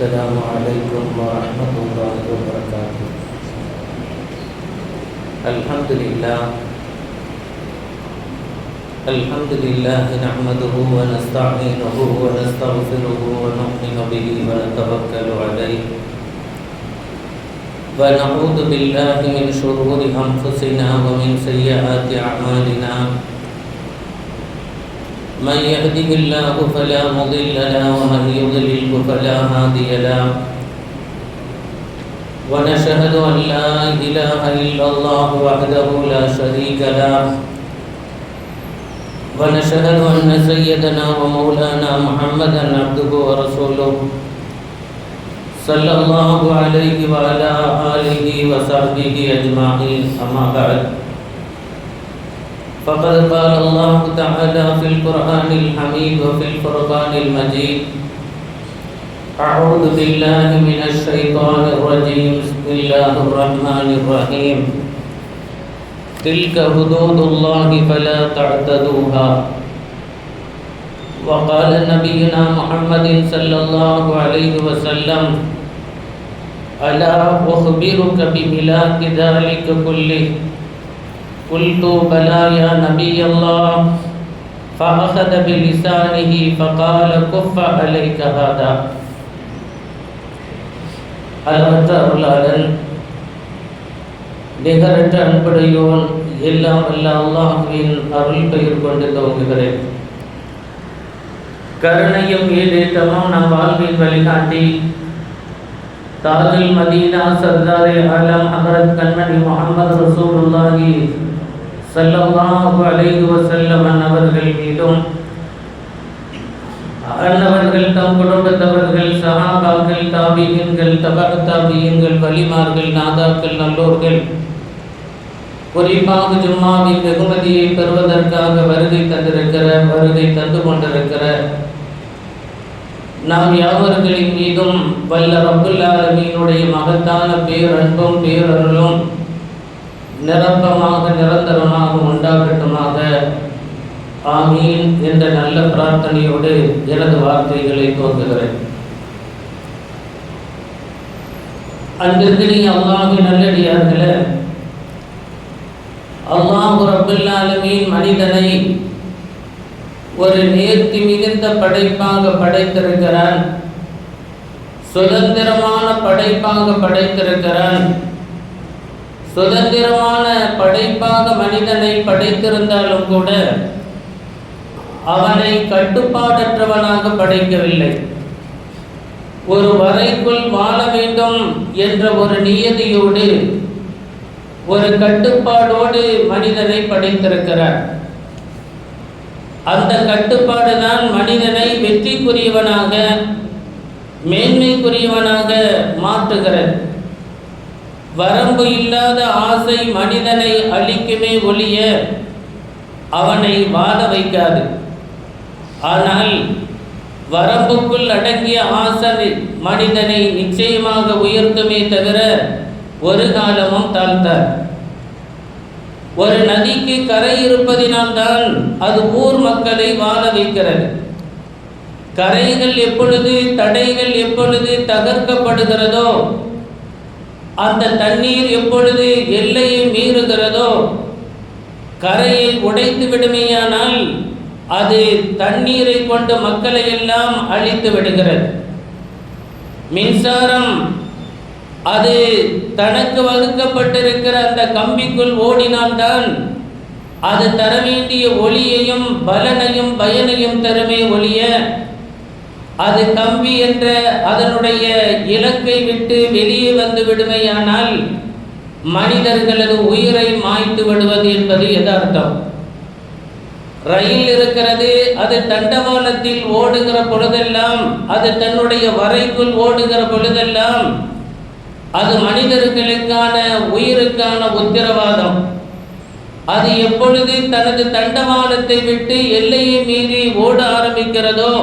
السلام عليكم ورحمة الله وبركاته. الحمد لله نحمده ونستعينه ونستغفره ونؤمن به ونتوكل عليه ونعوذ بالله من شرور أنفسنا ومن سيئات أعمالنا. من يهده الله فلا مضل له ومن يضلل فلا هادي له. ونشهد أن لا إله إلا الله وحده لا شريك له. ونشهد أن سيدنا ومولانا محمدا عبده ورسوله صلى الله عليه وعلى آله وصحبه أجمعين. أما بعد، فقد قال الله تعالى في القرآن الحميد وفي الفرقان المجيد: أعوذ بالله من الشيطان الرجيم. بسم الله الرحمن الرحيم. تلك حدود الله فلا تعتدوها. وقال نبينا محمد صلى الله عليه وسلم: ألا أخبرك بملاك ذلك كله؟ قلت بلى يا نبي الله. فأخذ بلسانه فقال: كف عليك هذا. அளவற்ற அருளாளன், நிகரற்ற அன்புடையோன், எல்லாம் வல்ல அல்லாஹ்வின் அருள் பெயர் கொண்டு துவங்குகிறேன். கருணையும் ஈடேற்றமும் நம் வாழ்வின் வழிகாட்டி தாஜுல் மதீனா சர்தாரே ஆலம் ஹதரத் கண்மணி முஹம்மது ரசூலுல்லாஹி ஸல்லல்லாஹு அலைஹி வஸல்லம் அவர்கள் மீதும், அன்னவர்கள் தம் குடும்பத்தவர்கள், சஹாபாக்கள், தாபீன்கள், தபஅ தாபீன்கள், வலிமார்கள், நாதாக்கள், நல்லோர்கள், குறிப்பாக ஜும்மாவின் வெகுமதியை பெறுவதற்காக வருகை தந்து கொண்டிருக்கிற நாம் யாவர்களின் மீதும் வல்ல ரப்புல் ஆலமீனுடைய மகத்தான பேரன்பும் பேரருளும் நிரப்பமாக நிரந்தரமாக உண்டாகட்டுமாக. ஆமீன் என்ற நல்ல பிரார்த்தனையோடு எனது வார்த்தைகளை துவங்குகிறேன். அன்பிற்கினிய அல்லாஹ்வின் நல்லடியார்களே, அல்லாஹ் ரப்புல் ஆலமீன் மனிதனை ஒரு நேர்த்தி மிகுந்த படைப்பாக படைத்திருக்கிறான். சுதந்திரமான படைப்பாக படைத்திருக்கிறான். சுதந்திரமான படைப்பாக மனிதனை படைத்திருந்தாலும் கூட அவனை கட்டுப்பாடற்றவனாக படைக்கவில்லை. ஒரு வரைக்குள் வாழ வேண்டும் என்ற ஒரு நியதியோடு, ஒரு கட்டுப்பாடோடு மனிதனை படைத்திருக்கிறார். அந்த கட்டுப்பாடு தான் மனிதனை வெற்றிக்குரியவனாக, மேன்மைக்குரியவனாக மாற்றுகிறது. வரம்பு இல்லாத ஆசை மனிதனை அழிக்குமே ஒழிய அவனை வாழ வைக்காது. ஆனால் வரம்புக்குள் அடங்கிய ஆசை மனிதனை நிச்சயமாக உயர்த்துமே தவிர ஒரு காலமும் தாழ்த்தார். ஒரு நதிக்கு கரை இருப்பதினால்தான் அது ஊர் மக்களை வாழ வைக்கிறது. கரைகள் எப்பொழுது, தடைகள் எப்பொழுது தகர்க்கப்படுகிறதோ, அந்த தண்ணீர் எப்பொழுது எல்லையை மீறுகிறதோ, கரையை உடைத்து விடுமையானால் அது தண்ணீரை கொண்டு மக்களை எல்லாம் அழித்து விடுகிறது. மின்சாரம் அது தனக்கு வகுக்கப்பட்டிருக்கிற அந்த கம்பிக்குள் ஓடினால்தான் அது தர வேண்டிய ஒளியையும் பலனையும் பயனையும் தருமே ஒழிய, அது கம்பி என்ற அதனுடைய இலக்கை விட்டு வெளியே வந்து விடுமையானால் மனிதர்களது உயிரை மாய்த்து விடுவது என்பது யதார்த்தம். ரயில் இருக்கிறது, அது தண்டவாளத்தில் ஓடுகிற பொழுதெல்லாம், அது தன்னுடைய வரைக்குள் ஓடுகிற பொழுதெல்லாம் அது மனிதர்களுக்கான உயிருக்கான உத்தரவாதம். அது எப்பொழுது தனது தண்டவாளத்தை விட்டு எல்லையை மீறி ஓட ஆரம்பிக்கிறதோ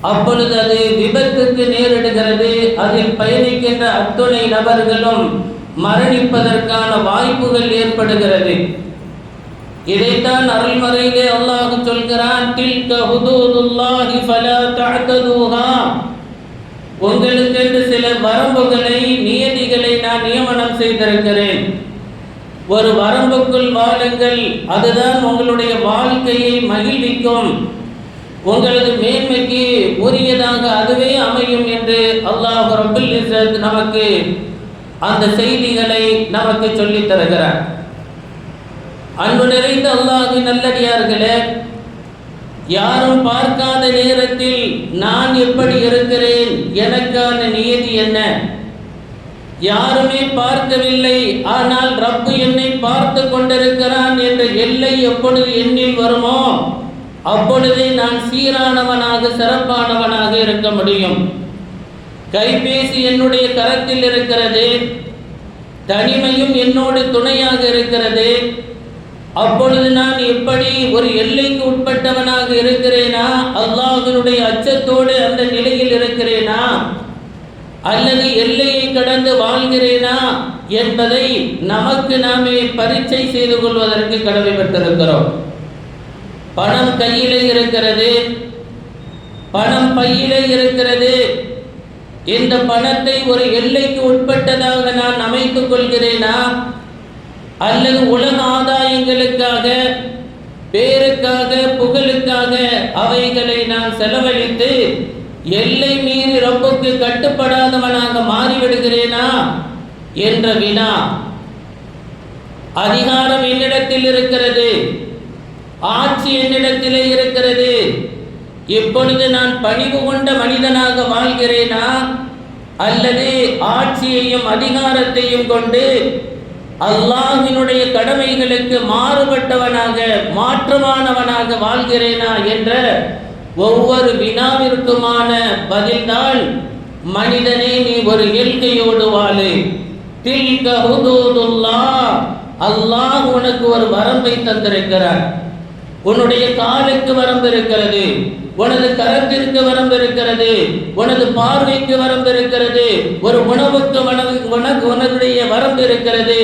அப்பொழுது அது விபத்துக்கு நேரிடுகிறது. அதில் பயணிக்கின்ற அத்துணை நபர்களும் மரணிப்பதற்கான வாய்ப்புகள் ஏற்படுகிறது. இதைத்தான் அருள்மறையிலே அல்லாஹ் சொல்கிறான், தில்க ஹுதூதுல்லாஹி ஃபலா தஅததுஹா. உங்களுக்கென்று சில வரம்புகளை, நியதிகளை நான் நியமனம் செய்திருக்கிறேன். ஒரு வரம்புக்குள் வாழுங்கள், அதுதான் உங்களுடைய வாழ்க்கையை மகிழ்விக்கும், உங்களது மேன்மைக்கு உரியதாக அதுவே அமையும் என்று அல்லாஹ் ரப்பல் இஸ்ஸத் நமக்கு அந்த செய்திகளை நமக்கு சொல்லித் தருகிறார். அன்பு நிறைந்த அல்லாஹ்வின் நல்லடியார்களே, யாரும் பார்க்காத நேரத்தில் நான் எப்படி இருக்கிறேன், எனக்கான நியதி என்ன? யாருமே பார்க்கவில்லை, ஆனால் ரப்பு என்னை பார்த்து கொண்டிருக்கிறான் என்ற எல்லை எப்பொழுது எண்ணில் வருமோ அப்பொழுதே நான் சீரானவனாக, சிறப்பானவனாக இருக்க முடியும். கைபேசி என்னுடைய கரத்தில் இருக்கிறது, தனிமையும் என்னோடு துணையாக இருக்கிறது. அப்பொழுது நான் எப்படி ஒரு எல்லைக்கு உட்பட்டவனாக இருக்கிறேனா, அல்லாஹ்வினுடைய அச்சத்தோடு அந்த நிலையில் இருக்கிறேனா, அல்லது எல்லையை கடந்து வாழ்கிறேனா என்பதை நமக்கு நாமே பரீட்சை செய்து கொள்வதற்கு கடமைப்பட்டிருக்கிறோம். பணம் கையிலே இருக்கிறது, பணம் பையிலே இருக்கிறது. இந்த பணத்தை ஒரு எல்லைக்கு உட்பட்டதாக நான் அமைத்துக் கொள்கிறேனா, அல்லது உலக ஆதாயங்களுக்காக, பேருக்காக, புகழுக்காக அவைகளை நான் செலவழித்து எல்லை மீறி ரப்புக்கு கட்டுப்படாதவனாக மாறிவிடுகிறேனா என்ற வினா. அதிகாரம் என்னிடத்தில் இருக்கிறது, ஆட்சி என்னிடத்திலே இருக்கிறது, இப்பொழுது நான் பணிவு கொண்ட மனிதனாக வாழ்கிறேனா, அல்லது ஆட்சியையும் அதிகாரத்தையும் கொண்டு அல்லாஹ்வினுடைய கடமைகளுக்கு மாறுபட்டவனாக, மாற்றமானவனாக வாழ்கிறேனா என்ற ஒவ்வொரு வினாவிற்குமான பதில்தான், மனிதனே நீ ஒரு எல்கையோடு வாழு. தில்க ஹுதூதுல்லாஹ், அல்லாஹ் உனக்கு ஒரு வரம்பை தந்திருக்கிறார். உன்னுடைய காலுக்கு வரம்பு இருக்கிறது, உனது கரத்திற்கு வரம்பு இருக்கிறது, உனது பார்வைக்கு வரம்பு இருக்கிறது, ஒரு உணவுக்கு உனதுடைய வரம்பு இருக்கிறது,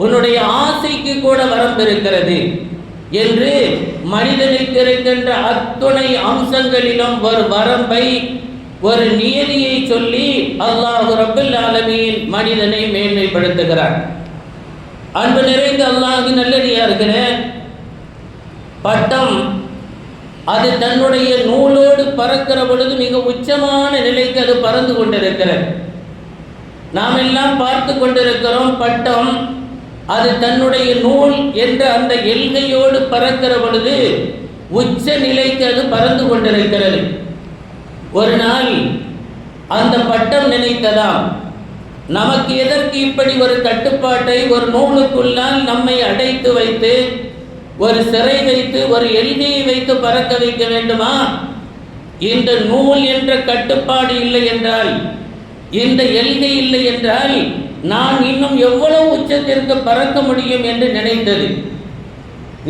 உன்னுடைய ஆசைக்கு கூட வரம்பு இருக்கிறது என்று மனிதனுக்கு இருக்கின்ற அத்துணை அம்சங்களிலும் ஒரு வரம்பை, ஒரு நியதியை சொல்லி அல்லாஹ் ரப்பல் ஆலமீன் மனிதனை மேன்மைப்படுத்துகிறார். அன்பு நிறைந்த அல்லாஹ்வின் நல்லடியார்களே, பட்டம் அது தன்னுடைய நூலோடு பறக்கிற பொழுது மிக உச்சமான நிலைக்கு அது பறந்து கொண்டிருக்கிறது. நாம் எல்லாம் பார்த்து கொண்டிருக்கிறோம். பட்டம் அது தன்னுடைய நூல் என்ற அந்த எல்கையோடு பறக்கிற பொழுது உச்ச நிலைக்கு அது பறந்து கொண்டிருக்கிறது. ஒரு நாள் அந்த பட்டம் நினைத்ததாம், நமக்கு எதற்கு இப்படி ஒரு கட்டுப்பாட்டை ஒரு நூலுக்குள்ளால் நம்மை அடைத்து வைத்து, ஒரு சிறை வைத்து, ஒரு எல்கையை வைத்து பறக்க வைக்க வேண்டுமா? இந்த நூல் என்ற கட்டுப்பாடு இல்லை என்றால், இந்த எல்கை இல்லை என்றால் நான் இன்னும் எவ்வளவு உச்சத்திற்கு பறக்க முடியும் என்று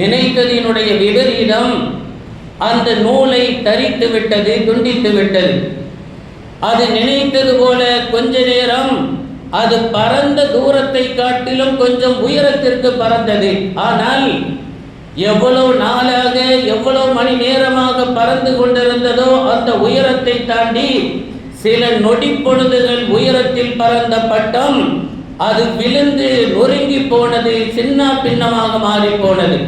நினைத்ததினுடைய விபரீதம் அந்த நூலை தரித்து விட்டது, துண்டித்து விட்டது. அது நினைத்தது போல கொஞ்ச நேரம் அது பறந்த தூரத்தை காட்டிலும் கொஞ்சம் உயரத்திற்கு பறந்தது. ஆனால் எவ்வளவு நாளாக, எவ்வளவு மணி நேரமாக பறந்து கொண்டிருந்ததோ அந்த உயரத்தை தாண்டி சில நொடி பொழுதுகள் உயரத்தில் பறந்த பட்டம் அது விழுந்து நொறுங்கி போனது, சின்ன பின்னமாக மாறி போனது.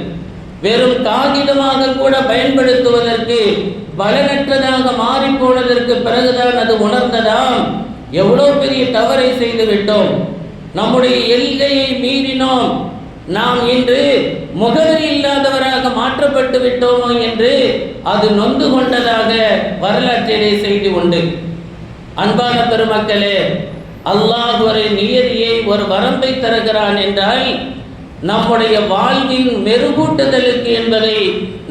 வெறும் காகிதமாக கூட பயன்படுத்துவதற்கு பலனற்றதாக மாறி போனதற்கு பிறகுதான் அது உணர்ந்ததாம், எவ்வளவு பெரிய தவறை செய்து விட்டோம், நம்முடைய எல்கையை மீறினோம், நாம் இன்று முகவரி இல்லாதவராக மாற்றப்பட்டு விட்டோமோ என்று அது நொந்து கொண்டதாக வரலாற்றிலே செய்தி உண்டு. அன்பான பெருமக்களே, அல்லாஹ் ஒரு நியதியை, ஒரு வரம்பை தருகிறான் என்றால் நம்முடைய வாழ்வின் மெருகூட்டுதலுக்கு என்பதை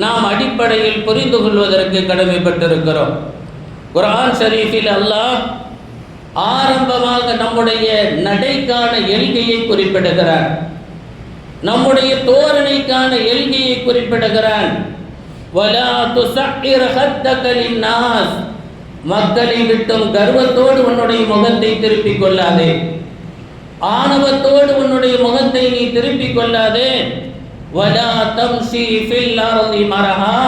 நாம் அடிப்படையில் புரிந்து கொள்வதற்கு கடமைப்பட்டிருக்கிறோம். குர்ஆன் ஷரீஃபில் அல்லாஹ் ஆரம்பமாக நம்முடைய நடைக்கான எல்கையை குறிப்பிடுகிறான், நம்முடைய தோரணைக்கான எல்கையை குறிப்பிடுகிறான். வலா துஸஇர் ஹத்தக லின்னாஸ், மக்களை விட்டும் கர்வத்தோடு உன்னுடைய முகத்தை திருப்பிக் கொள்ளாதே, ஆணவத்தோடு உன்னுடைய முகத்தை நீ திருப்பிக் கொள்ளாதே. வலா தம்ஷி ஃபில் அர்தி மரஹா,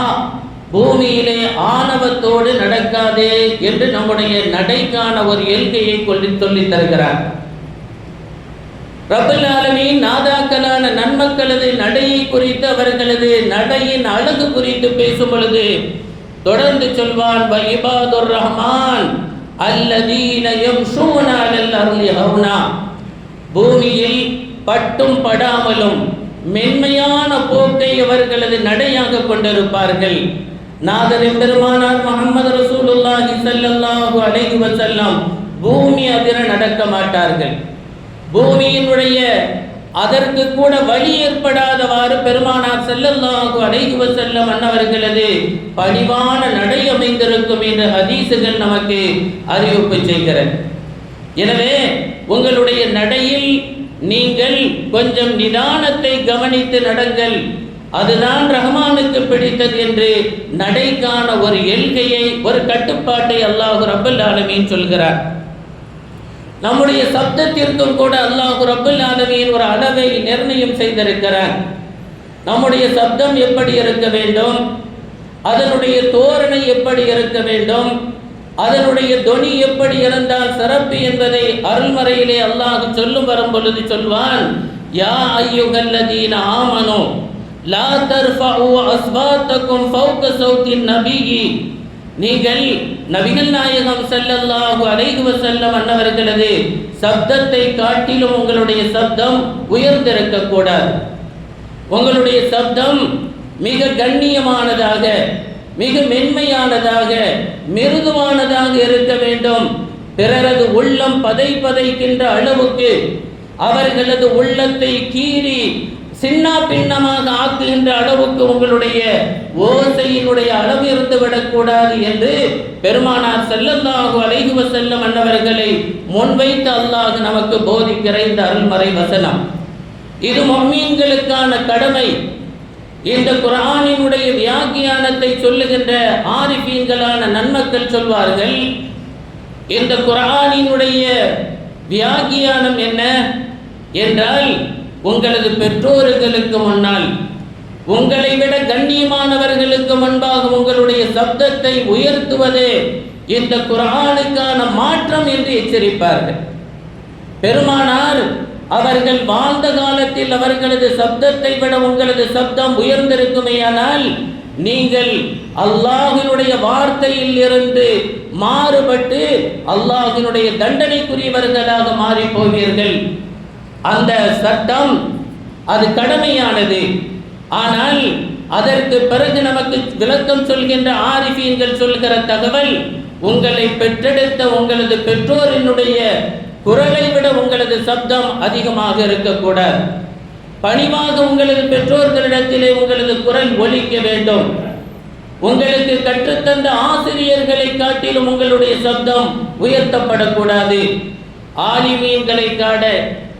பூமியிலே ஆணவத்தோடு நடக்காதே என்று நம்முடைய நடைக்கான ஒரு எல்கையை சொல்லி தருகிறார். ரப்பல் ஆலமீன் நாதாக்களான நன்மக்களது நடையை குறித்து, அவர்களது நடையின் அழகு குறித்து பேசும் பொழுது தொடர்ந்து சொல்வான், வஇபாதுர் ரஹ்மான் அல்லதீன யம்ஷூன அலல் அர்லி ஹௌனா. பூமியில் பட்டும் படாமலும் மென்மையான போக்கை அவர்களது நடையாக கொண்டிருப்பார்கள். நாதரின் பெருமானார் முஹம்மது ரசூலுல்லாஹி ஸல்லல்லாஹு அலைஹி வஸல்லம் பூமி அதிர நடக்க மாட்டார்கள். பூமியினுடைய அதற்கு கூட வழி ஏற்படாதவாறு பெருமானார் ஸல்லல்லாஹு அலைஹி வஸல்லம் அன்னவர்களது பணிவான நடை அமைந்திருக்கும் என்று ஹதீஸுகள் நமக்கு அறிவிப்பு செய்கிறது. எனவே உங்களுடைய நடையில் நீங்கள் கொஞ்சம் நிதானத்தை கவனித்து நடங்கள், அதுதான் ரஹ்மானுக்கு பிடித்தது என்று நடைக்கான ஒரு எல்கையை, ஒரு கட்டுப்பாட்டை அல்லாஹ் ரப்பல் ஆலமீன் சொல்கிறார். நம்முடைய சப்தத்திற்கும் கூட அல்லாஹ் ரப்பல் ஆலமீன் ஒரு அளவை நிர்ணயம் செய்திருக்கிறார். நம்முடைய சப்தம் எப்படி இருக்க வேண்டும், அதனுடைய தோரணை எப்படி இருக்க வேண்டும், அதனுடைய தொனி எப்படி இருந்தால் சிறப்பு என்பதை அருள்மறையிலே அல்லாஹ் சொல்லும் வரும் பொழுது சொல்வான், யா அய்யுஹல்லதீன ஆமனு லா தர்ஃபஉ அஸ்வாத்தகும் ஃபௌக ஸௌத்தின் நபியி. நீங்கள் நபிகள் நாயகம் ஸல்லல்லாஹு அலைஹி வஸல்லம் அன்னவர்களது சப்தத்தை காட்டிலும் உங்களுடைய சப்தம் உயர்ந்திருக்க கூடாது. உங்களுடைய சப்தம் மிக கண்ணியமானதாக, மிக மென்மையானதாக, மிருதுவானதாக இருக்க வேண்டும். பிறரது உள்ளம் பதைக்கின்ற அளவுக்கு, அவர்களது உள்ளத்தை கீறி சின்ன பின்னமாக ஆக்குகின்ற அளவுக்கு உங்களுடைய ஓசையினுடைய அளவு இருந்து விடக்கூடாது என்று பெருமானார் ஸல்லல்லாஹு அலைஹி வஸல்லம் அன்னவர்களை முன்வைத்து அல்லாஹ் நமக்கு போதிக்கிற இந்த அருள்மறை வசனம், இது முஃமின்களுக்கான கடமை. இந்த குர்ஆனினுடைய வியாக்கியானத்தை சொல்லுகின்ற ஆரிஃபீன்களான நன்மக்கள் சொல்வார்கள், இந்த குர்ஆனினுடைய வியாக்கியானம் என்ன என்றால், உங்களது பெற்றோர்களுக்கு முன்னால், உங்களை விட கண்ணியமானவர்களுக்கு முன்பாக உங்களுடைய சப்தத்தை உயர்த்துவதே இந்த குர்ஆனுக்கான மாற்றம் என்று எச்சரிப்பார்கள். பெருமானார் அவர்கள் வாழ்ந்த காலத்தில் அவர்களது சப்தத்தை விட உங்களது சப்தம் உயர்ந்திருக்குமேயானால் நீங்கள் அல்லாஹ்வினுடைய வார்த்தையில் இருந்து மாறுபட்டு அல்லாஹ்வினுடைய தண்டனைக்குரியவர்களாக மாறி போவீர்கள். அந்த சட்டம் அது கடமையானது. ஆனால் அதற்கு பிறகு நமக்கு விளக்கம் சொல்கின்ற ஆரிஃபீன்கள் சொல்கிற தகவல், உங்களை பெற்றெடுத்த உங்களது பெற்றோரினுடைய குரலை விட உங்களது சப்தம் அதிகமாக இருக்கக்கூடாது. பணிவாக உங்களது பெற்றோர்களிடத்திலே உங்களது குரல் ஒலிக்க வேண்டும். உங்களுக்கு கற்றுத்தந்த ஆசிரியர்களை காட்டிலும் உங்களுடைய சப்தம் உயர்த்தப்படக்கூடாது. ஆலிமீன்களை காட,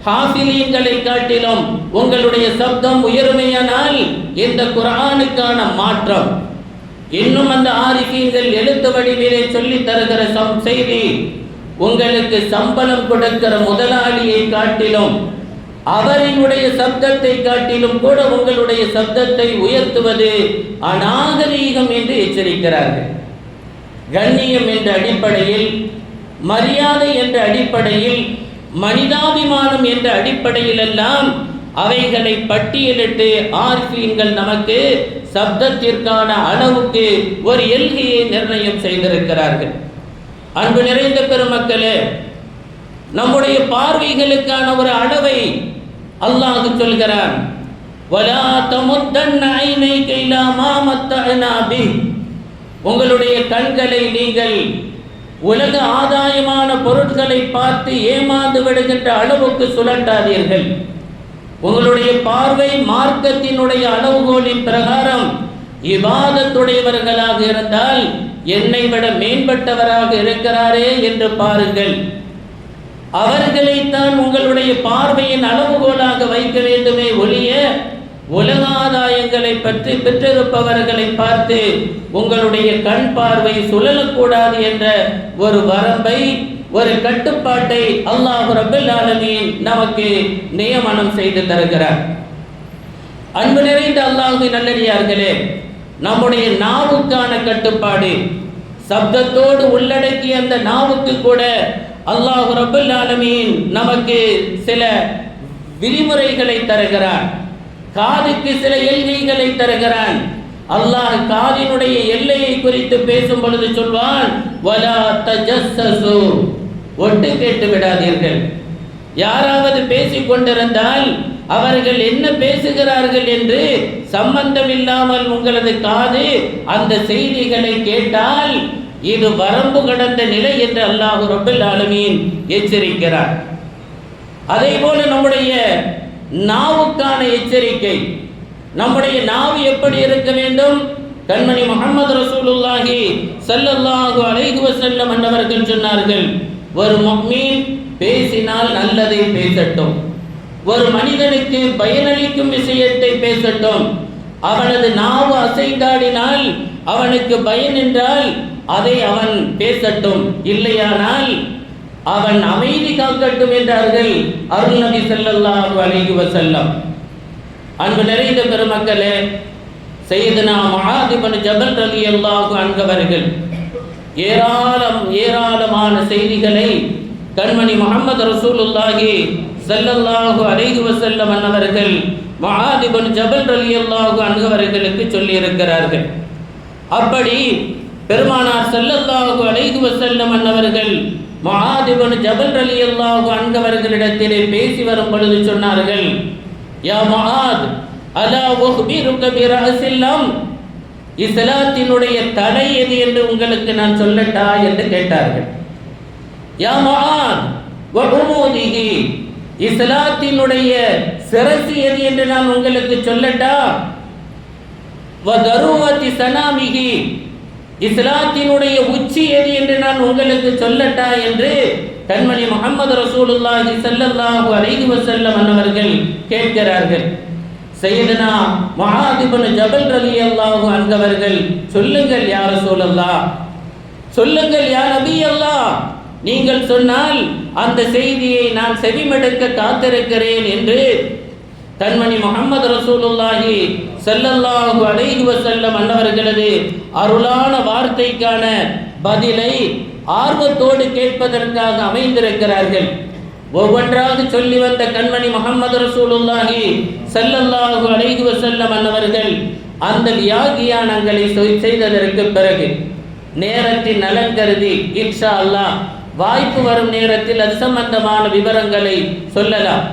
ஹாஃபிலீன்களை காட்டிலும் உங்களுடைய சப்தம் உயர்மையானால் இந்த குர்ஆனுக்கான மாற்றம். இன்னும் அந்த ஆரிஃபீன்கள் எழுத்து வடிவிலே சொல்லி தருகிற செய்தி, உங்களுக்கு சம்பளம் கொடுக்கிற முதலாளியை காட்டிலும் அவரினுடைய சப்தத்தை காட்டிலும் கூட உங்களுடைய சப்தத்தை உயர்த்துவது அநாகரீகம் என்று எச்சரிக்கிறார்கள். கண்ணியம் என்ற அடிப்படையில், மரியாதை என்ற அடிப்படையில், மனிதாபிமானம் என்ற அடிப்படையில் எல்லாம் அவைகளை பட்டியலிட்டு ஆரிஃபீன்கள் நமக்கு சப்தத்திற்கான அளவுக்கு ஒரு எல்கையை நிர்ணயம் செய்திருக்கிறார்கள். அன்பு நிறைந்த பெருமக்களே, நம்முடைய பார்வைகளுக்கான ஒரு அளவை அல்லாஹ் சொல்கிறான், வலா தமுத்தன்ன ஐனைக இலா மா மத்தஅனா பி. உங்களுடைய கண்களை நீங்கள் உலக ஆதாயமான பொருட்களை பார்த்து ஏமாந்து விடுகின்ற அளவுக்கு சுழட்டாதீர்கள். உங்களுடைய பார்வை மார்க்கத்தினுடைய அளவுகோலின் பிரகாரம் இபாதத்துடையவர்களாக இருந்தால் என்னை விட மேம்பட்டவராக இருக்கிறாரே என்று பாருங்கள். அவர்களைத்தான் உங்களுடைய பார்வையின் அளவுகோலாக வைக்க வேண்டுமே ஒழிய உலக ஆதாயங்களை பற்றி பெற்றிருப்பவர்களை பார்த்து உங்களுடைய கண் பார்வை சுழலக்கூடாது என்ற ஒரு வரம்பை, ஒரு கட்டுப்பாட்டை அல்லாஹ் ரப்பல் ஆலமீன் நமக்கு நியமனம் செய்து தருகிறார். அன்பு நிறைந்த அல்லாஹ்வின் நல்லடியார்களே, நம்முடைய நாவுக்கான கட்டுப்பாடு, சப்தத்தோடு உள்ளடக்கிய அந்த நாவுக்கு கூட அல்லாஹ் ரப்பல் ஆலமீன் நமக்கு சில விதிமுறைகளை தருகிறான். காதுக்கு சில எல்கைகளை தருகிறான். அல்லாஹ் காதினுடைய எல்லையை குறித்து பேசும் பொழுது சொல்வான், வலா தஜஸ்ஸஸு, ஒட்டு கேட்டு விடாதீர்கள். யாராவது பேசிக் கொண்டிருந்தால் அவர்கள் என்ன பேசுகிறார்கள் என்று சம்பந்தமில்லாமல் உங்களது காது அந்த செய்திகளை கேட்டால் இது வரம்பு கடந்த நிலை என்று அல்லாஹ் ரப்பல் ஆலமீன் எச்சரிக்கிறார். அதே போல நம்முடைய நாவுக்கான எச்சரிக்கை. நம்முடைய நாவு எப்படி இருக்க வேண்டும்? கண்மணி முஹம்மது ரசூலுல்லாஹி ஸல்லல்லாஹு அலைஹி வஸல்லம் அவர்கள் சொன்னார்கள், ஒரு முஃமின் பேசினால் நல்லதை பேசட்டும், ஒரு மனிதனுக்கு பயனளிக்கும் விஷயத்தை பேசட்டும். அவனது நாவு அசைந்தாடினால் அவனுக்கு பயன் என்றால் அதை அவன் பேசட்டும், இல்லையானால் அவன் அமைதி காக்கட்டும் என்றார்கள் அருள் நபி ஸல்லல்லாஹு அலைஹி வஸல்லம். அன்பு நிறைந்த பெருமக்களே, சையதுனா முஆத் இப்னு ஜபல் ரலியல்லாஹு அன்ஹு அவர்கள் ஏராளமான செய்திகளை கண்மணி முஹம்மது ரசூலுல்லாஹி ஸல்லல்லாஹு அலைஹி வஸல்லம் அவர்கள் முஆத் இப்னு ஜபல் ரலியல்லாஹு அன்ஹு அவர்களுக்கு சொல்லி இருக்கிறார்கள். அப்படி பெருமானார் ஸல்லல்லாஹு அலைஹி வஸல்லம் அவர்கள் முஆத் இப்னு ஜபல் ரலியல்லாஹு அன்ஹு அவர்களிடத்திலே பேசி வரும் பொழுது சொன்னார்கள், யா முஆத், அலா உஹ்பிருக பிரஅஸில்லம், இஸ்லாத்தினுடைய தடை எது என்று உங்களுக்கு நான் சொல்லட்டா என்று கேட்டார்கள். யா முஆத் வ உமூதிஹி, இஸ்லாத்தினுடைய சிரசு எது என்று நான் உங்களுக்கு சொல்லட்டா? வ தருவதி சனாமிஹி, இஸ்லாத்தினுடைய உச்சி எது என்று நான் உங்களுக்கு சொல்லட்டா என்று கண்மணி முஹம்மது ரசூலுல்லாஹி ஸல்லல்லாஹு அலைஹி வஸல்லம் அவர்கள் கேட்கிறார்கள். சையதுனா முஆத் இப்னு ஜபல் ரலியல்லாஹு அன்ஹு அவர்கள், சொல்லுங்கள் யா ரசூலல்லாஹ், சொல்லுங்கள் யா நபி அல்லாஹ், நீங்கள் சொன்னால் அந்த செய்தியை நான் செவிமடுக்க காத்திருக்கிறேன் என்று கண்மணி முஹம்மது ரசூலுல்லாஹி ஸல்லல்லாஹு அலைஹி வஸல்லம் அவர்களது அருளான வார்த்தைக்கான பதிலை ஆர்வத்தோடு கேட்பதற்காக அமைந்திருக்கிறார்கள். ஒவ்வொன்றாக சொல்லி வந்த கண்மணி முஹம்மது ரசூலுல்லாஹி ஸல்லல்லாஹு அலைஹி வஸல்லம் அவர்கள் அந்த வியாகியானங்களை செய்ததற்கு பிறகு நேரத்தின் நலன் கருதி இன்ஷா அல்லாஹ் வாய்ப்பு வரும் நேரத்தில் அது சம்பந்தமான விவரங்களை சொல்லலாம்.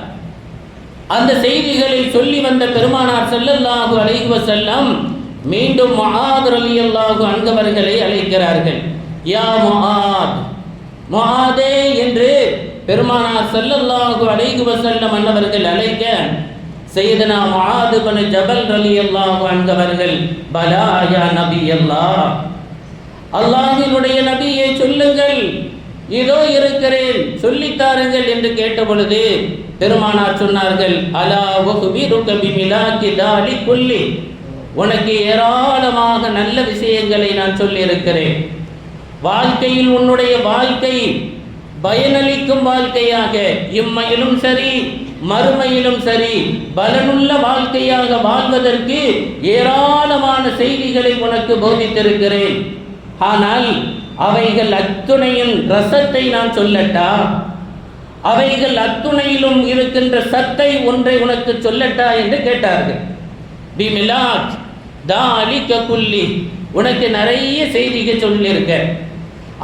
அந்த செய்திகளை சொல்லி வந்த பெருமானார் ஸல்லல்லாஹு அலைஹி வஸல்லம் மீண்டும் முஆத் ரலியல்லாஹு அன்ஹு அவர்களை அழைக்கிறார்கள். யா முஆத், முஆதே என்று பெருமானார் ஸல்லல்லாஹு அலைஹி வஸல்லம் அவர்கள் அழைக்க சையதுனா முஆத் இப்னு ஜபல் ரலியல்லாஹு அன்ஹு அவர்கள், பலா யா நபியல்லாஹ், அல்லாஹ்வினுடைய நபியை சொல்லுங்கள், இதோ இருக்கிறேன், சொல்லித்தாருங்கள் என்று கேட்ட பொழுது பெருமானார் சொன்னார்கள், அலா உஹ்பிருக பிமிலாக்கி தாலி குல்லி, உனக்கு ஏராளமாக நல்ல விஷயங்களை நான் சொல்லி இருக்கிறேன். வாழ்க்கையில் உன்னுடைய வாழ்க்கை பயனளிக்கும் வாழ்க்கையாக, இம்மையிலும் சரி மறுமையிலும் சரி பலனுள்ள வாழ்க்கையாக வாழ்வதற்கு ஏராளமான செய்திகளை உனக்கு போதித்திருக்கிறேன். ஆனால் அவைகள் அத்துணையின் ரசத்தை நான் சொல்லட்டா? அவைகள் அத்துணையிலும் இருக்கின்ற சத்தை ஒன்றை உனக்கு சொல்லட்டா என்று கேட்டார்கள். பிமிலாக் தாலிக குல்லி, உனக்கு நிறைய செய்திகள் சொல்லியிருக்க,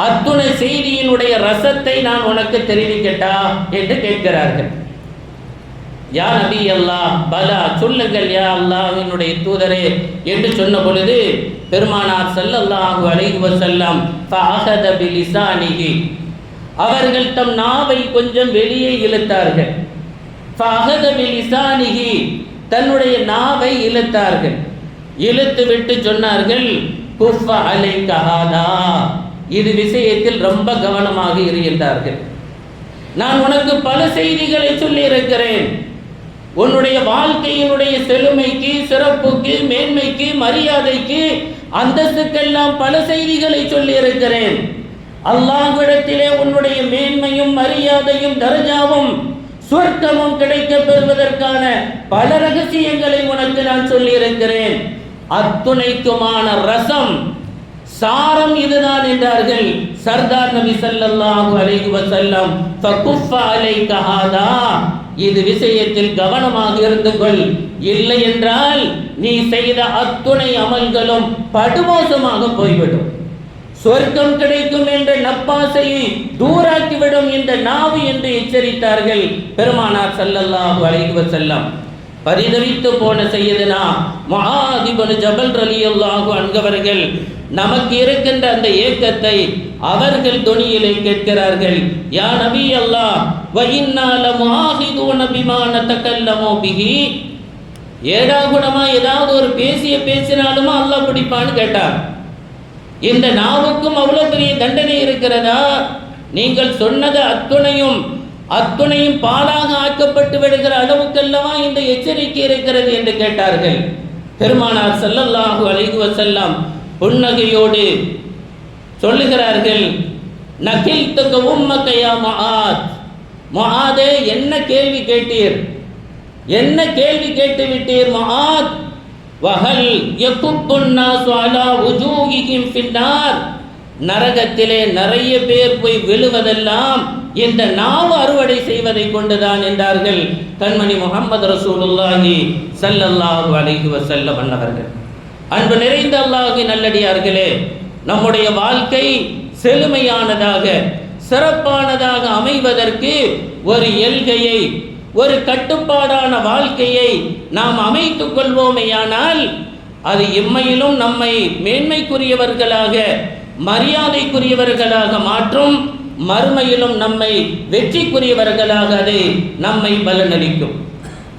அத்துணை செய்தியினுடைய ரசத்தை நான் உனக்கு தெரிவிக்கட்டா என்று கேட்கிறார்கள். யா நபி அல்லாஹ், பலா, சொல்லுங்கள் யா அல்லாஹ்வினுடைய தூதரே என்று சொன்ன பொழுது பெருமானார் ஸல்லல்லாஹு அலைஹி வஸல்லம் ஃபஅஹத பிலிசானிஹி, அவர்கள் தம் நாவை கொஞ்சம் வெளியே இழுத்தார்கள். ஃபஅஹத பிலிசானிஹி, தன்னுடைய நாவை இழுத்தார்கள். இழுத்து விட்டு சொன்னார்கள், குஃப அலைக ஹாதா, இது விஷயத்தில் ரொம்ப கவனமாக இருக்கின்றார்கள். நான் உனக்கு பல செய்திகளை சொல்லி இருக்கிறேன். உன்னுடைய வாழ்க்கையினுடைய செழுமைக்கு, சிறப்புக்கு, மேன்மைக்கு, மரியாதைக்கு, அந்தஸ்துக்கெல்லாம் பல செய்திகளை சொல்லி இருக்கிறேன். அல்லாஹ்விடத்திலே உன்னுடைய மேன்மையும் மரியாதையும் தரஜாவும் சொர்க்கமும் கிடைக்க பெறுவதற்கான பல ரகசியங்களை உனக்கு நான் சொல்லி இருக்கிறேன். அத்துணைக்குமான ரசம் சாரம் இதுதான் என்றார்கள் சர்தார் நபி ஸல்லல்லாஹு அலைஹி வஸல்லம். ஃபகுஃப அலைக ஹாதா, இது விஷயத்தில் கவனமாக இருந்து கொள், இல்லை என்றால் நீ செய்த அத்துணை அமல்களும் படுமோசமாக போய்விடும். சொர்க்கம் கிடைக்கும் என்ற நப்பாசையை தூராக்கிவிடும் இந்த நாவு என்று எச்சரித்தார்கள் பெருமானார் ஸல்லல்லாஹு அலைஹி வஸல்லம். பரிதவித்து போன சையதுனா முஆத் இப்னு ஜபல் ரலியல்லாஹு அன்ஹு அவர்கள் நமக்கு இருக்கின்ற அந்த ஏக்கத்தை அவர்கள் தொனியிலே கேட்கிறார்கள். யா நபி அல்லாஹ், வ இன்னா லமுஆஹிதுன பிமா நதகல்லமு பிஹி, ஏடாகுடமா ஏதாவது ஒரு பேசினாலுமா அல்லாஹ் பிடிப்பான்னு கேட்டார். இந்த நாவுக்கும் அவ்வளவு பெரிய தண்டனை இருக்கிறதா? நீங்கள் சொன்னது அத்துணையும் பாலாக ஆக்கப்பட்டு விடுகிற அளவுக்கல்லவா இந்த எச்சரிக்கை இருக்கிறது என்று கேட்டார்கள். பெருமானார் ஸல்லல்லாஹு அலைஹி வஸல்லம் புன்னகையோடு சொல்லுகிறார்கள், நகில்துக உம்மக யா முஆத், முஆதே என்ன கேள்வி கேட்டீர், என்ன கேள்வி கேட்டு விட்டீர் முஆத்? வஹல் யகுப்புன் நாஸு அலா வுஜூஹிஹிம் ஃபின்னார், நரகத்திலே நிறைய பேர் போய் விழுவதெல்லாம் இந்த நாவு அறுவடை செய்வதை கொண்டுதான் என்றார்கள் கண்மணி முஹம்மது ரசூலுல்லாஹி ஸல்லல்லாஹு அலைஹி வஸல்லம் அவர்கள். அன்பு நிறைந்த அல்லாஹ்வின் நல்லடியார்களே, நம்முடைய வாழ்க்கை செழுமையானதாக சிறப்பானதாக அமைவதற்கு ஒரு எல்கையை, ஒரு கட்டுப்பாடான வாழ்க்கையை நாம் அமைத்துக் கொள்வோமேயானால் அது இம்மையிலும் நம்மை மேன்மைக்குரியவர்களாக மரியாதைக்குரியவர்களாக மாற்றும், மறுமையிலும் நம்மை வெற்றிக்குரியவர்களாக அது நம்மை பலனளிக்கும்.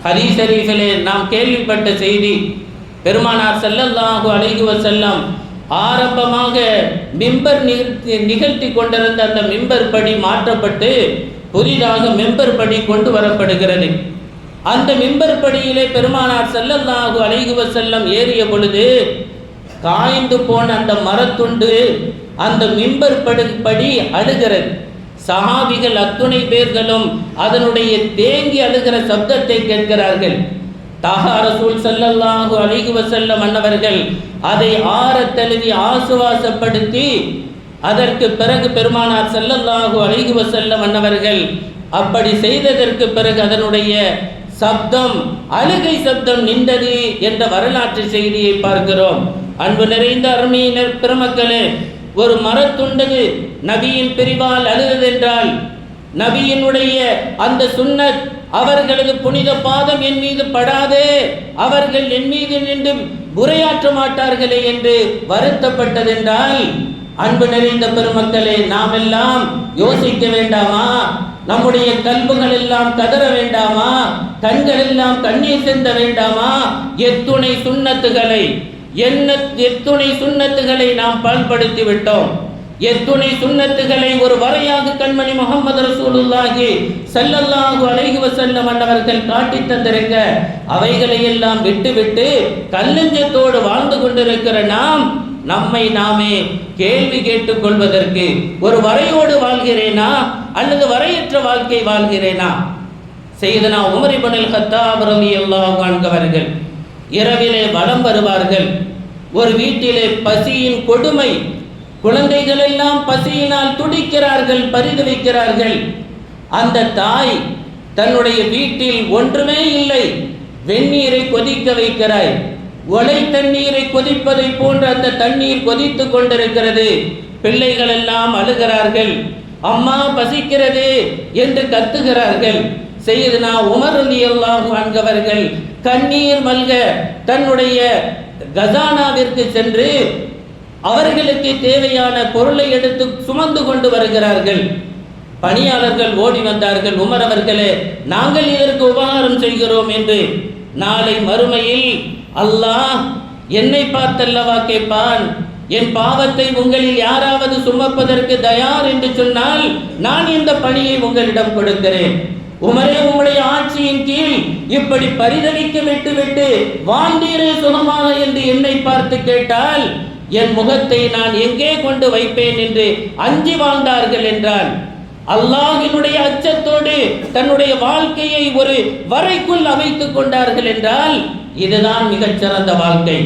ஹதீஸ் ஷரீஃபிலே நாம் கேள்விப்பட்ட செய்தி, பெருமானார் ஸல்லல்லாஹு அலைஹி வஸல்லம் ஆரம்பமாக மிம்பர் நிகழ்த்தி கொண்டிருந்த அந்த மிம்பர் படி மாற்றப்பட்டு புதிதாக மிம்பர் படி கொண்டு வரப்படுகிறது. அந்த மிம்பர் படியிலே பெருமானார் ஸல்லல்லாஹு அலைஹி வஸல்லம் ஏறிய பொழுது காய்ந்து போன அந்த மரத்துண்டு அந்த மிம்பர் படி அழுகிறது. சஹாபிகள் அத்துணை பேர்களும் அதனுடைய தேங்கி அழுகிற சப்தத்தை கேட்கிறார்கள். தாஹா ரசூல் ஸல்லல்லாஹு அலைஹி வஸல்லம் அன்னவர்கள் அதை ஆற தழுவி ஆசுவாசப்படுத்தி அதற்கு பிறகு பெருமானார் ஸல்லல்லாஹு அலைஹி வஸல்லம் அன்னவர்கள் அப்படி செய்ததற்கு பிறகு அதனுடைய சப்தம், அழுகை சப்தம் நின்றது என்ற வரலாற்று செய்தியை பார்க்கிறோம். அன்பு நிறைந்த அருமையினர் பெருமக்களே, ஒரு மரத்துண்டது நபியின் பிரிவால் அழுதென்றால் நபியினுடைய அந்த சுன்னத், அவர்களது புனித பாதம் என் மீது படாதே, அவர்கள் என் மீது நின்று உரையாற்ற மாட்டார்களே என்று வருத்தப்பட்டதென்றால், அன்பு நிறைந்த பெருமக்களே, நாம் எல்லாம் யோசிக்க வேண்டாமா? நம்முடைய கல்புகள் எல்லாம் கதற வேண்டாமா? கண்கள் எல்லாம் கண்ணீர் சிந்த வேண்டாமா? எத்துணை சுன்னத்துகளை நாம் பால்படுத்தி விட்டோம். எத்துணை சுன்னத்துகளை ஒரு வரையாக கண்மணி முஹம்மது ரசூலுல்லாஹி ஸல்லல்லாஹு அலைஹி வஸல்லம் அவர்கள் காட்டி தந்திருக்க அவைகளை எல்லாம் விட்டுவிட்டு கல்லஞ்சத்தோடு வாழ்ந்து கொண்டிருக்கிற நாம் நம்மை நாமே கேள்வி கேட்டுக் கொள்வதற்கு, ஒரு வரையோடு வாழ்கிறேனா அல்லது வரையற்ற வாழ்க்கை வாழ்கிறேனா? சையதுனா உமர் இப்னுல் கத்தாப் ரலியல்லாஹு அன்ஹு அவர்கள் இரவிலே வலம் வருவார்கள். ஒரு வீட்டிலே பசியின் கொடுமை, குழந்தைகள் எல்லாம் பசியினால் துடிக்கிறார்கள், பரிதவிக்கிறார்கள். அந்த தாய் தன்னுடைய வீட்டில் ஒன்றுமே இல்லை, வெந்நீரை கொதிக்க வைக்கிறாய், ஒலை தண்ணீரை கொதிப்பதை போன்ற அந்த தண்ணீர் கொதித்து கொண்டிருக்கிறது. பிள்ளைகள் எல்லாம் அழுகிறார்கள், அம்மா பசிக்கிறது என்று கத்துகிறார்கள். சையதுனா உமர் ரலியல்லாஹு அன்ஹு அவர்கள் கண்ணீர் மல்க தன்னுடைய கசானாவிற்கு சென்று அவர்களுக்கு தேவையான பொருளை எடுத்து சுமந்து கொண்டு வருகிறார்கள். பணியாளர்கள் ஓடி வந்தார்கள், உமர் அவர்களே, நாங்கள் இதற்கு உபகாரம் செய்கிறோம் என்று. நாளை மறுமையில் அல்லாஹ் என்னை பார்த்தல்லவா கேட்பான், என் பாவத்தை உங்களில் யாராவது சுமப்பதற்கு தயார் என்று சொன்னால் நான் இந்த பணியை உங்களிடம் கொடுக்கிறேன். உமரே, உம்முடைய ஆட்சியின் கீழ் இப்படி பரிதவிக்க விட்டு வாழ்ந்தீரே சுகமாக என்று என்னை பார்த்து கேட்டால் என் முகத்தை நான் எங்கே கொண்டு வைப்பேன் என்று அஞ்சி வாழ்ந்தார்கள் என்றால், அல்லாஹ்வினுடைய அச்சத்தோடு தன்னுடைய வாழ்க்கையை ஒரு வரைக்குள் அமைத்துக் கொண்டார்கள் என்றால் இதுதான் மிகச்சிறந்த வாழ்க்கை.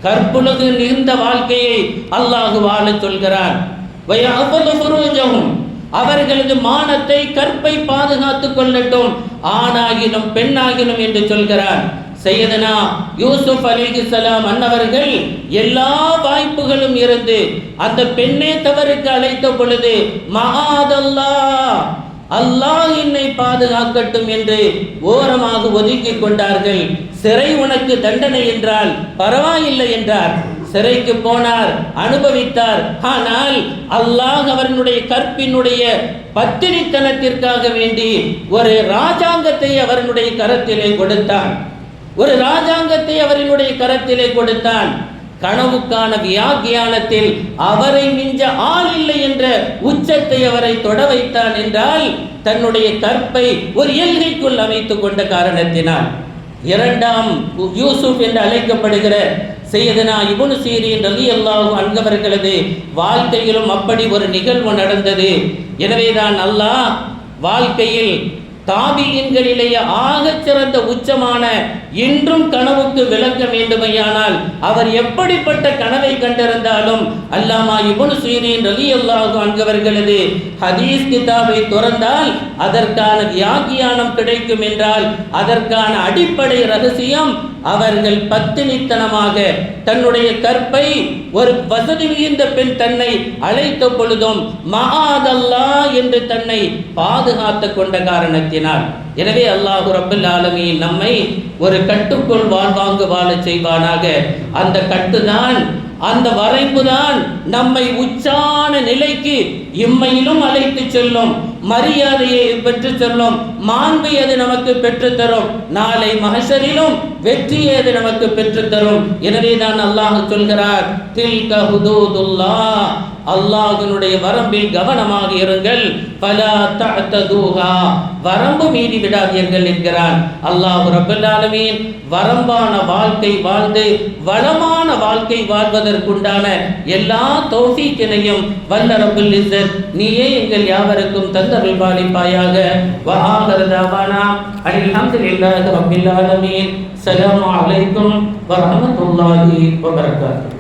கற்புலகு நிகழ்ந்த வாழ்க்கையை அல்லாஹ் வாழச் சொல்கிறான். அவர்களது மானத்தை கற்பை பாதுகாத்துக் கொள்ளட்டும், ஆணாகினும் பெண்ணாகினும் என்று சொல்கிறான். சையதனா யூசுப் அலைஹிஸ்ஸலாம் அன்னவர்கள் எல்லா வாய்ப்புகளும் இருந்து அந்த பெண்ணே தவறுக்கு அழைத்த பொழுது மஆதல்லாஹ், அல்லாஹ் என்னை பாதுகாக்கட்டும் என்று ஓரமாக ஒதுக்கி கொண்டார்கள். சிறை உனக்கு தண்டனை என்றால் பரவாயில்லை என்றார். சிறைக்கு போனார், அனுபவித்தார். ஆனால் அல்லாஹ் அவர்களுடைய கற்பினுடைய பத்தினித்தனத்திற்காக வேண்டி ஒரு ராஜாங்கத்தை அவர்களுடைய கரத்திலே கொடுத்தான். ஒரு ராஜாங்கத்தை அவர்களுடைய கரத்திலே கொடுத்தான். கனவுக்கான வியாக்கியானத்தில் அவரை மிஞ்ச ஆள் இல்லை என்ற உச்சத்தை அவரை தொட வைத்தான் என்றால் தன்னுடைய கற்பை ஒரு எல்கைக்குள் அமைத்துக் கொண்ட காரணத்தினால். இரண்டாம் யூசுப் என்று அழைக்கப்படுகிற சையதுனா இப்னு சீரின் ரலியல்லாஹு அன்ஹு அவர்களது வாழ்க்கையிலும் அப்படி ஒரு நிகழ்வு நடந்தது. எனவேதான் அல்லாஹ் வாழ்க்கையில் தாபியின்களிலேயே ஆகச் சிறந்த உச்சமான இன்றும் கனவுக்கு விளக்க வேண்டுமையானால் அவர் எப்படிப்பட்ட கனவை கண்டிருந்தாலும் அல்லாமா இப்னு சீரின் ரலியல்லாஹு அன்ஹு அவர்களது ஹதீஸ் கிதாபை துறந்தால் அதற்கான வியாக்கியானம் கிடைக்கும் என்றால் அதற்கான அடிப்படை ரகசியம் அவர்கள் பத்தினித்தனமாக தன்னுடைய கற்பை ஒரு வசதி மிகுந்த பெண் தன்னை அழைத்த பொழுதும் மஆதல்லாஹ் என்று தன்னை பாதுகாத்து கொண்ட காரணத்தினால். எனவே அல்லாஹு ரப்பல் ஆலமீன் நம்மை ஒரு கட்டுக்குள் வாழ்வாங்கு வாழச் செய்வானாக. அந்த கட்டுதான், அந்த வரைப்புதான் நம்மை உச்சான நிலைக்கு இம்மையிலும் அழைத்து செல்லும், மரியாதையை பெற்று செல்லும், மாண்பை அது நமக்கு பெற்றுத்தரும், நாளை மஹ்ஷரிலும் வெற்றியை அது நமக்கு பெற்றுத்தரும். எனவே தான் அல்லாஹ் சொல்கிறார், தில்க ஹுதூதுல்லாஹ், அல்லாஹ்வினுடைய வரம்பில் கவனமாக இருங்கள், ஃபலா தஅதூஹா, வரம்பு மீறி விடாதீர்கள் என்கிறான் அல்லாஹ் ரப்பல் ஆலமீன். வரம்பான வாழ்க்கை வாழ்ந்து வளமான வாழ்க்கை வாழ்வதற்குண்டான எல்லா தௌஃபீக்கினையும் வல்ல ரப்பல் இஸ்ஸத் நீயே எங்கள் யாவருக்கும் தந்தருள் பாலிப்பாயாக. வ ஆகிரு தஅவானா அல்ஹம்துலில்லாஹி ரப்பில் ஆலமீன். ஸலாமு அலைக்கும் வ ரஹ்மத்துல்லாஹி வ பரகாத்துஹு.